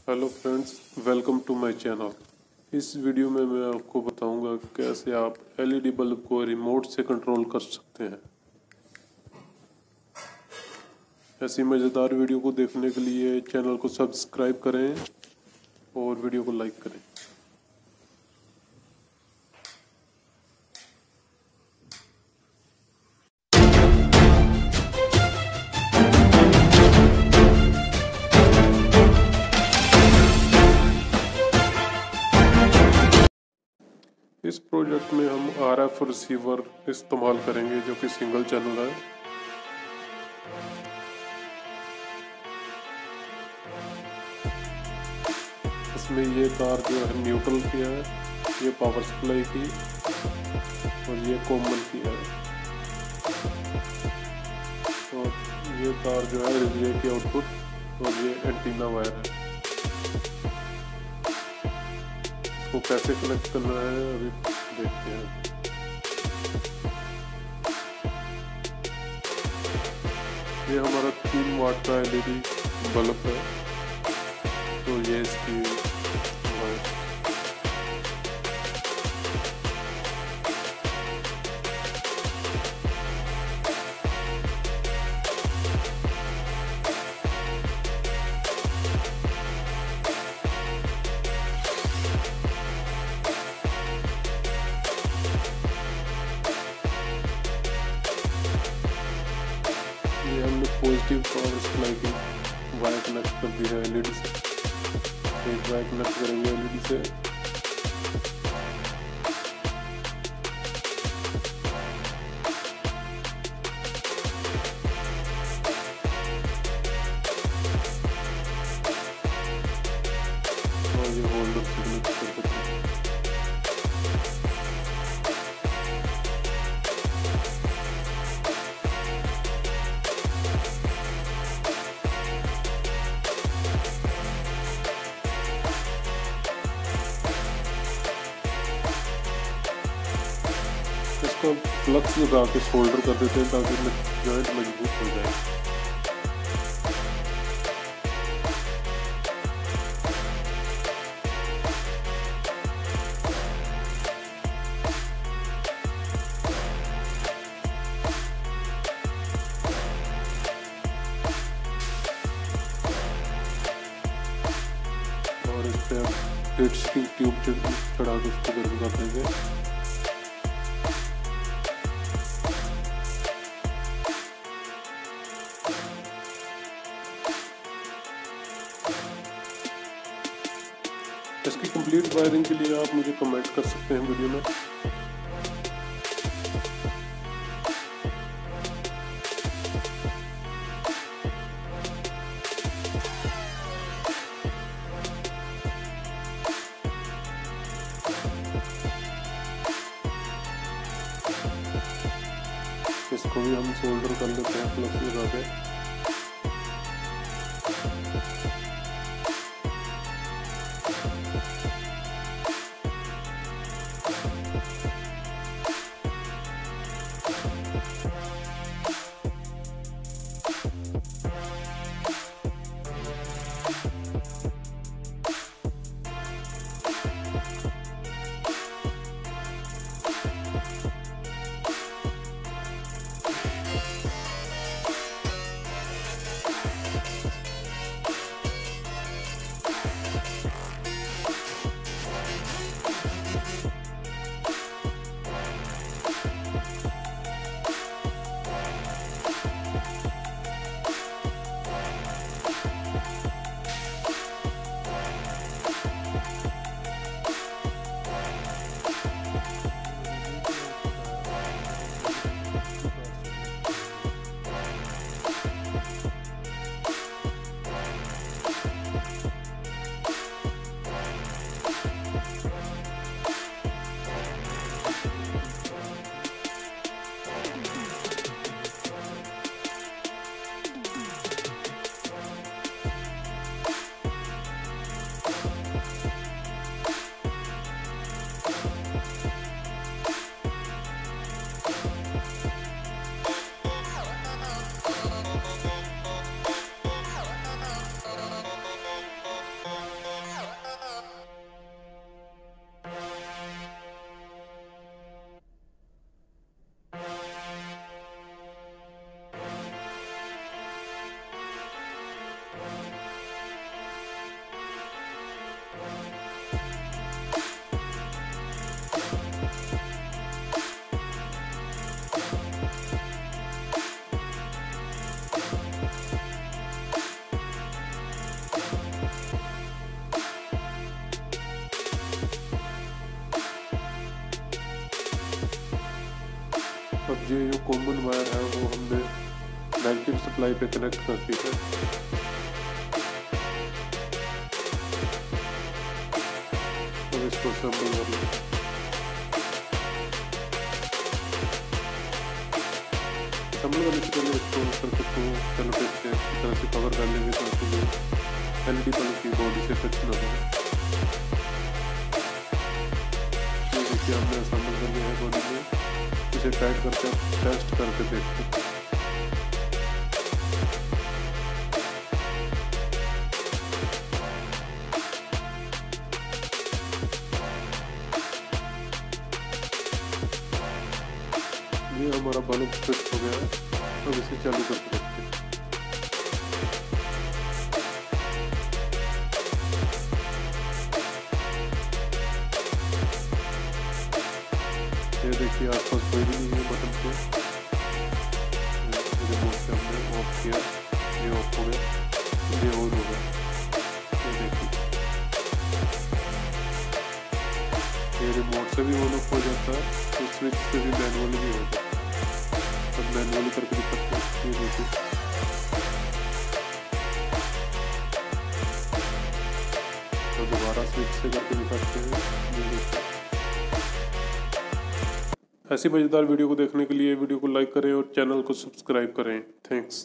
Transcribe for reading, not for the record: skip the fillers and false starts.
Hello friends, welcome to my channel. इस video में मैं आपको बताऊंगा कैसे आप एलईडी बल्ब को रिमोट से कंट्रोल कर सकते हैं। ऐसी मज़ेदार वीडियो को देखने के लिए चैनल को सब्सक्राइब करें और वीडियो को लाइक करें। इस प्रोजेक्ट में हम आरएफ रिसीवर इस्तेमाल करेंगे जो कि सिंगल चैनल है। इसमें ये तार जो है न्यूट्रल की है, ये पावर सप्लाई की और ये कॉमन की है, और ये तार जो है रिले की आउटपुट और ये एंटीना वायर है। इसको कैसे कनेक्ट करना है अभी देखते हैं। ये हमारा 3 वाट का एलईडी बल्ब है, तो ये इसकी वायर। ये हमने पॉजिटिव पावर सप्लाई की वायर कनेक्ट कर दी है एलईडी से। एक वायर कनेक्ट करेंगे एलईडी से, और ये होल्डर से कनेक्ट कर देते हैं। इसको फ्लक्स लगा के सोल्डर कर देते हैं ताकि जॉइंट मजबूत हो जाए। और इस पे हीट सिंक ट्यूब चढ़ा के उसको गर्म कर देंगे। इसकी कंप्लीट वायरिंग के लिए आप मुझे कमेंट कर सकते हैं वीडियो में। इसको भी हम सोल्डर कर लेते हैं फ्लक्स लगा के। ये जो कॉमन वायर है वो हमने नेगेटिव सप्लाई पे कनेक्ट कर दी है। अब इसको असेंबल कर लें। असेंबल करने से पहले इसको सर्किट को सेलो टेप से इस तरह से कवर कर लेंगे ताकि ये एलईडी बल्ब की बॉडी से टच ना हो। ये देखिए हमने असेंबल कर लिया है बॉडी में, इसे टाइट करके टेस्ट करके देखते हैं। ये हमारा बल्ब फिट हो गया है। अब इसे चालू करके देखते हैं। ये देखिए आसपास कोई भी नहीं है बटन पे। रिमोट से हमने ऑफ किया, ये ऑफ हो गया, ये ऑन हो गया। ये देखिए ये रिमोट से भी ऑन ऑफ हो जाता है, तो स्विच से भी मैनुअली भी होता है। अब मैनुअली करके दिखाते हैं। ये देखिए तो दोबारा स्विच से करके दिखाते हैं। ये देखिए ऐसी मज़ेदार वीडियो को देखने के लिए वीडियो को लाइक करें और चैनल को सब्सक्राइब करें। थैंक्स।